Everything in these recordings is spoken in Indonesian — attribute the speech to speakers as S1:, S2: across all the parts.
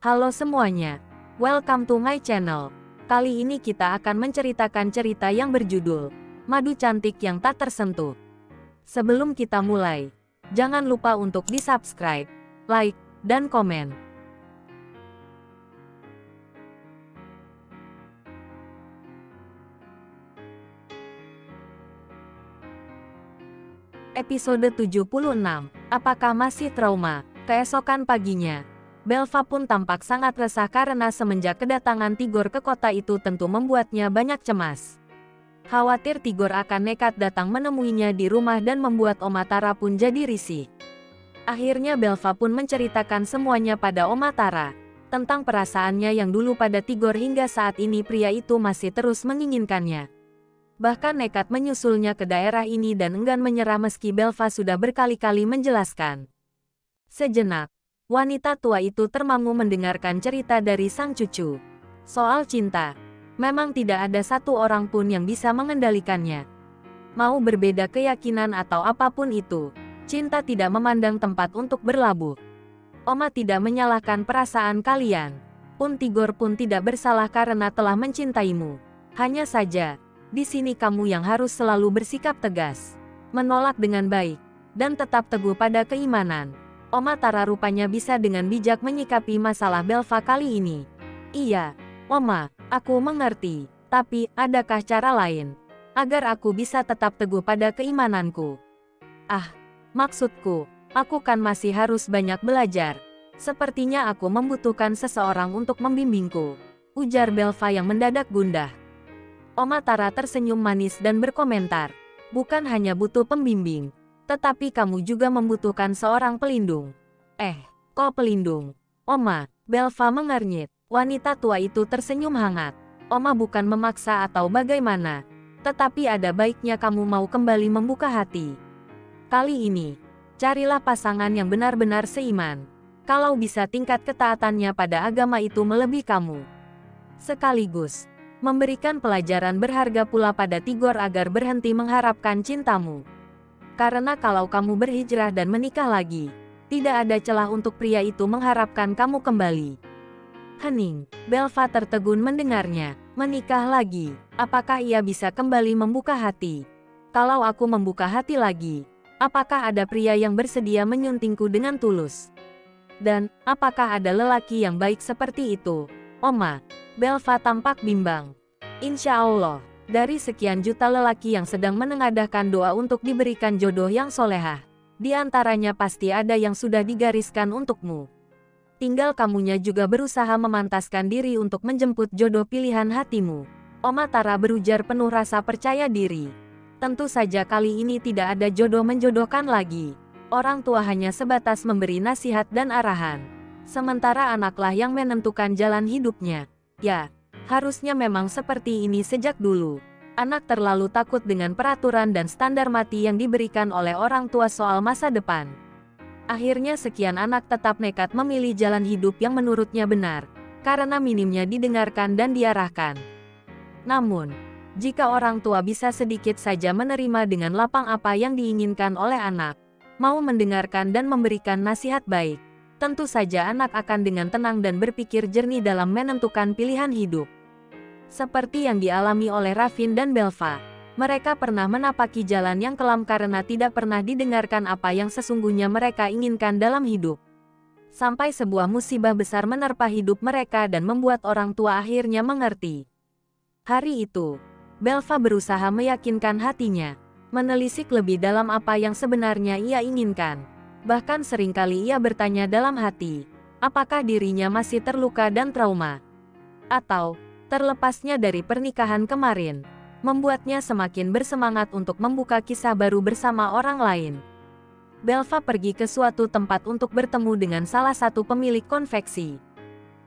S1: Halo semuanya, welcome to my channel. Kali ini kita akan menceritakan cerita yang berjudul Madu Cantik yang Tak Tersentuh. Sebelum kita mulai, jangan lupa untuk di-subscribe, like, dan komen. Episode 76, Apakah Masih Trauma? Keesokan paginya, Belva pun tampak sangat resah karena semenjak kedatangan Tigor ke kota itu tentu membuatnya banyak cemas. Khawatir Tigor akan nekat datang menemuinya di rumah dan membuat Oma Tara pun jadi risih. Akhirnya Belva pun menceritakan semuanya pada Oma Tara, tentang perasaannya yang dulu pada Tigor hingga saat ini pria itu masih terus menginginkannya. Bahkan nekat menyusulnya ke daerah ini dan enggan menyerah meski Belva sudah berkali-kali menjelaskan. Sejenak, wanita tua itu termangu mendengarkan cerita dari sang cucu. Soal cinta, memang tidak ada satu orang pun yang bisa mengendalikannya. Mau berbeda keyakinan atau apapun itu, cinta tidak memandang tempat untuk berlabuh. Oma tidak menyalahkan perasaan kalian. Pun Tigor pun tidak bersalah karena telah mencintaimu. Hanya saja, di sini kamu yang harus selalu bersikap tegas, menolak dengan baik, dan tetap teguh pada keimanan. Oma Tara rupanya bisa dengan bijak menyikapi masalah Belva kali ini. Iya, Oma, aku mengerti, tapi adakah cara lain agar aku bisa tetap teguh pada keimananku? Ah, maksudku, aku kan masih harus banyak belajar. Sepertinya aku membutuhkan seseorang untuk membimbingku, ujar Belva yang mendadak gundah. Oma Tara tersenyum manis dan berkomentar, bukan hanya butuh pembimbing, tetapi kamu juga membutuhkan seorang pelindung. Kok pelindung? Oma, Belva mengernyit. Wanita tua itu tersenyum hangat. Oma bukan memaksa atau bagaimana, tetapi ada baiknya kamu mau kembali membuka hati. Kali ini, carilah pasangan yang benar-benar seiman. Kalau bisa tingkat ketaatannya pada agama itu melebihi kamu. Sekaligus memberikan pelajaran berharga pula pada Tigor agar berhenti mengharapkan cintamu. Karena kalau kamu berhijrah dan menikah lagi, tidak ada celah untuk pria itu mengharapkan kamu kembali. Hening, Belva tertegun mendengarnya. Menikah lagi, apakah ia bisa kembali membuka hati? Kalau aku membuka hati lagi, apakah ada pria yang bersedia menyuntingku dengan tulus? Dan, apakah ada lelaki yang baik seperti itu? Oma, Belva tampak bimbang. Insya Allah, dari sekian juta lelaki yang sedang menengadahkan doa untuk diberikan jodoh yang solehah, di antaranya pasti ada yang sudah digariskan untukmu. Tinggal kamunya juga berusaha memantaskan diri untuk menjemput jodoh pilihan hatimu. Oma Tara berujar penuh rasa percaya diri. Tentu saja kali ini tidak ada jodoh menjodohkan lagi. Orang tua hanya sebatas memberi nasihat dan arahan. Sementara anaklah yang menentukan jalan hidupnya. Ya, harusnya memang seperti ini sejak dulu. Anak terlalu takut dengan peraturan dan standar mati yang diberikan oleh orang tua soal masa depan. Akhirnya sekian anak tetap nekat memilih jalan hidup yang menurutnya benar, karena minimnya didengarkan dan diarahkan. Namun, jika orang tua bisa sedikit saja menerima dengan lapang apa yang diinginkan oleh anak, mau mendengarkan dan memberikan nasihat baik, tentu saja anak akan dengan tenang dan berpikir jernih dalam menentukan pilihan hidup. Seperti yang dialami oleh Ravin dan Belva, mereka pernah menapaki jalan yang kelam karena tidak pernah didengarkan apa yang sesungguhnya mereka inginkan dalam hidup. Sampai sebuah musibah besar menerpa hidup mereka dan membuat orang tua akhirnya mengerti. Hari itu, Belva berusaha meyakinkan hatinya, menelisik lebih dalam apa yang sebenarnya ia inginkan. Bahkan seringkali ia bertanya dalam hati, apakah dirinya masih terluka dan trauma? Atau, terlepasnya dari pernikahan kemarin, membuatnya semakin bersemangat untuk membuka kisah baru bersama orang lain. Belva pergi ke suatu tempat untuk bertemu dengan salah satu pemilik konveksi.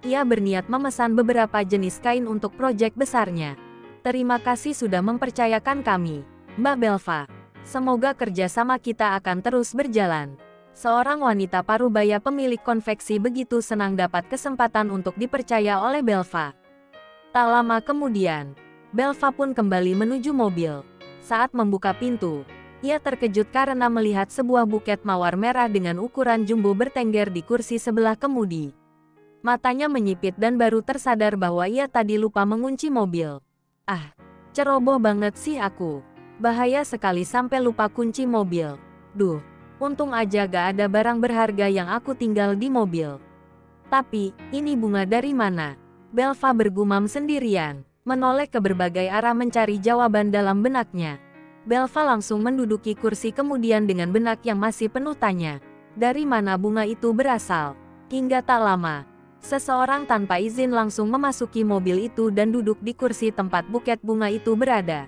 S1: Ia berniat memesan beberapa jenis kain untuk proyek besarnya. Terima kasih sudah mempercayakan kami, Mbak Belva. Semoga kerjasama kita akan terus berjalan. Seorang wanita parubaya pemilik konveksi begitu senang dapat kesempatan untuk dipercaya oleh Belva. Tak lama kemudian, Belva pun kembali menuju mobil. Saat membuka pintu, ia terkejut karena melihat sebuah buket mawar merah dengan ukuran jumbo bertengger di kursi sebelah kemudi. Matanya menyipit dan baru tersadar bahwa ia tadi lupa mengunci mobil. Ah, ceroboh banget sih aku. Bahaya sekali sampai lupa kunci mobil. Duh, untung aja gak ada barang berharga yang aku tinggal di mobil. Tapi, ini bunga dari mana? Belva bergumam sendirian, menoleh ke berbagai arah mencari jawaban dalam benaknya. Belva langsung menduduki kursi kemudian dengan benak yang masih penuh tanya. Dari mana bunga itu berasal? Hingga tak lama, seseorang tanpa izin langsung memasuki mobil itu dan duduk di kursi tempat buket bunga itu berada.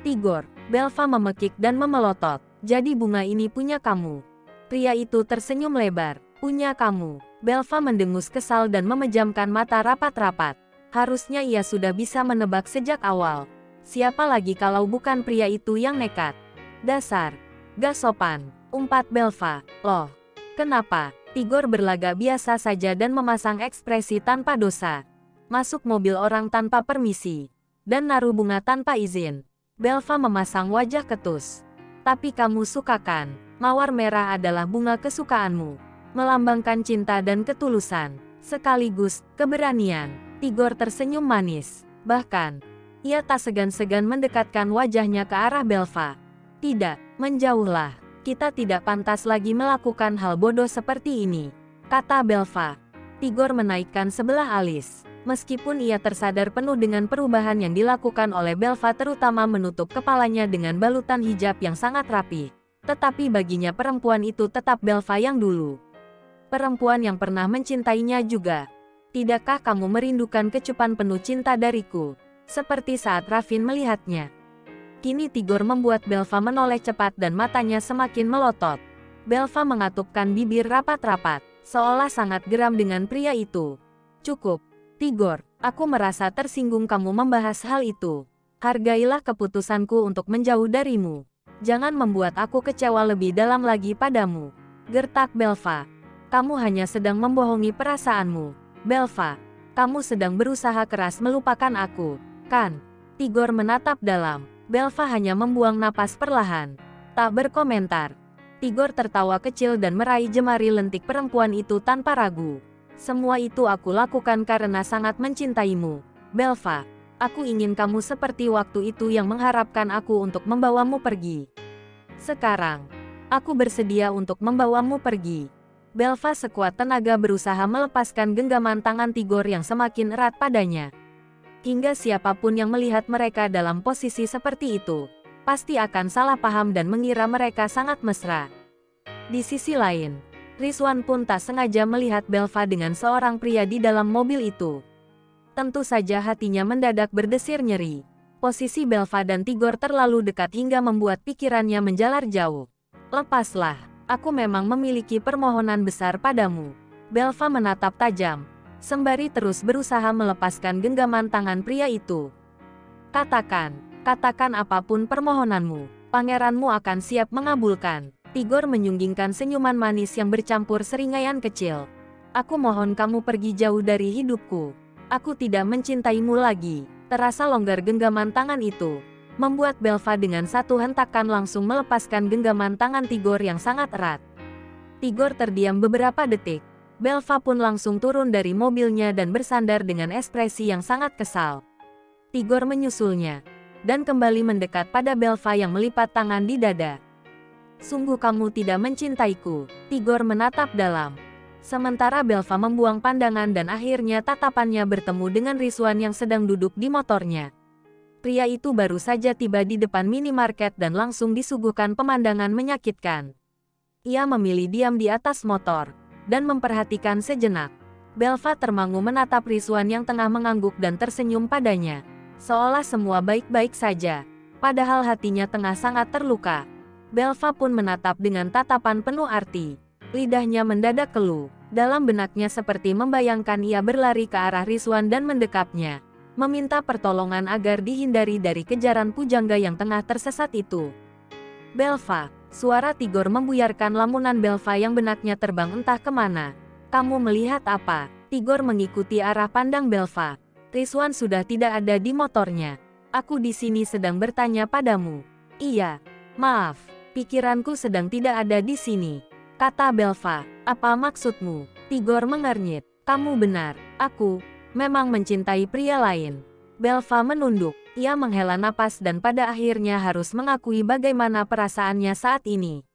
S1: Tigor, Belva memekik dan memelotot. Jadi bunga ini punya kamu. Pria itu tersenyum lebar. Punya kamu. Belva mendengus kesal dan memejamkan mata rapat-rapat. Harusnya ia sudah bisa menebak sejak awal. Siapa lagi kalau bukan pria itu yang nekat? Dasar. Gak sopan. Umpat Belva. Loh. Kenapa? Tigor berlagak biasa saja dan memasang ekspresi tanpa dosa. Masuk mobil orang tanpa permisi. Dan naruh bunga tanpa izin. Belva memasang wajah ketus. Tapi kamu sukakan. Mawar merah adalah bunga kesukaanmu. Melambangkan cinta dan ketulusan. Sekaligus, keberanian. Tigor tersenyum manis. Bahkan, ia tak segan-segan mendekatkan wajahnya ke arah Belva. Tidak, menjauhlah. Kita tidak pantas lagi melakukan hal bodoh seperti ini, kata Belva. Tigor menaikkan sebelah alis. Meskipun ia tersadar penuh dengan perubahan yang dilakukan oleh Belva terutama menutup kepalanya dengan balutan hijab yang sangat rapi. Tetapi baginya perempuan itu tetap Belva yang dulu. Perempuan yang pernah mencintainya juga. Tidakkah kamu merindukan kecupan penuh cinta dariku? Seperti saat Ravin melihatnya. Kini Tigor membuat Belva menoleh cepat dan matanya semakin melotot. Belva mengatupkan bibir rapat-rapat, seolah sangat geram dengan pria itu. Cukup, Tigor, aku merasa tersinggung kamu membahas hal itu. Hargailah keputusanku untuk menjauh darimu. Jangan membuat aku kecewa lebih dalam lagi padamu. Gertak Belva. Kamu hanya sedang membohongi perasaanmu. Belva, kamu sedang berusaha keras melupakan aku, kan? Tigor menatap dalam. Belva hanya membuang napas perlahan. Tak berkomentar. Tigor tertawa kecil dan meraih jemari lentik perempuan itu tanpa ragu. Semua itu aku lakukan karena sangat mencintaimu. Belva, aku ingin kamu seperti waktu itu yang mengharapkan aku untuk membawamu pergi. Sekarang, aku bersedia untuk membawamu pergi. Belva sekuat tenaga berusaha melepaskan genggaman tangan Tigor yang semakin erat padanya. Hingga siapapun yang melihat mereka dalam posisi seperti itu, pasti akan salah paham dan mengira mereka sangat mesra. Di sisi lain, Rizwan pun tak sengaja melihat Belva dengan seorang pria di dalam mobil itu. Tentu saja hatinya mendadak berdesir nyeri. Posisi Belva dan Tigor terlalu dekat hingga membuat pikirannya menjalar jauh. Lepaslah, aku memang memiliki permohonan besar padamu. Belva menatap tajam, sembari terus berusaha melepaskan genggaman tangan pria itu. Katakan apapun permohonanmu, pangeranmu akan siap mengabulkan. Tigor menyunggingkan senyuman manis yang bercampur seringaian kecil. Aku mohon kamu pergi jauh dari hidupku. Aku tidak mencintaimu lagi. Terasa longgar genggaman tangan itu, membuat Belva dengan satu hentakan langsung melepaskan genggaman tangan Tigor yang sangat erat. Tigor terdiam beberapa detik. Belva pun langsung turun dari mobilnya dan bersandar dengan ekspresi yang sangat kesal. Tigor menyusulnya, dan kembali mendekat pada Belva yang melipat tangan di dada. Sungguh kamu tidak mencintaiku, Tigor menatap dalam. Sementara Belva membuang pandangan dan akhirnya tatapannya bertemu dengan Rizwan yang sedang duduk di motornya. Pria itu baru saja tiba di depan minimarket dan langsung disuguhkan pemandangan menyakitkan. Ia memilih diam di atas motor dan memperhatikan sejenak. Belva termangu menatap Rizwan yang tengah mengangguk dan tersenyum padanya. Seolah semua baik-baik saja, padahal hatinya tengah sangat terluka. Belva pun menatap dengan tatapan penuh arti. Lidahnya mendadak keluh. Dalam benaknya seperti membayangkan ia berlari ke arah Rizwan dan mendekapnya, meminta pertolongan agar dihindari dari kejaran pujangga yang tengah tersesat itu. Belva, suara Tigor membuyarkan lamunan Belva yang benaknya terbang entah kemana. Kamu melihat apa? Tigor mengikuti arah pandang Belva. Rizwan sudah tidak ada di motornya. Aku di sini sedang bertanya padamu. Iya, maaf, pikiranku sedang tidak ada di sini, kata Belva. Apa maksudmu? Tigor mengernyit. Kamu benar, aku memang mencintai pria lain. Belva menunduk. Ia menghela napas dan pada akhirnya harus mengakui bagaimana perasaannya saat ini.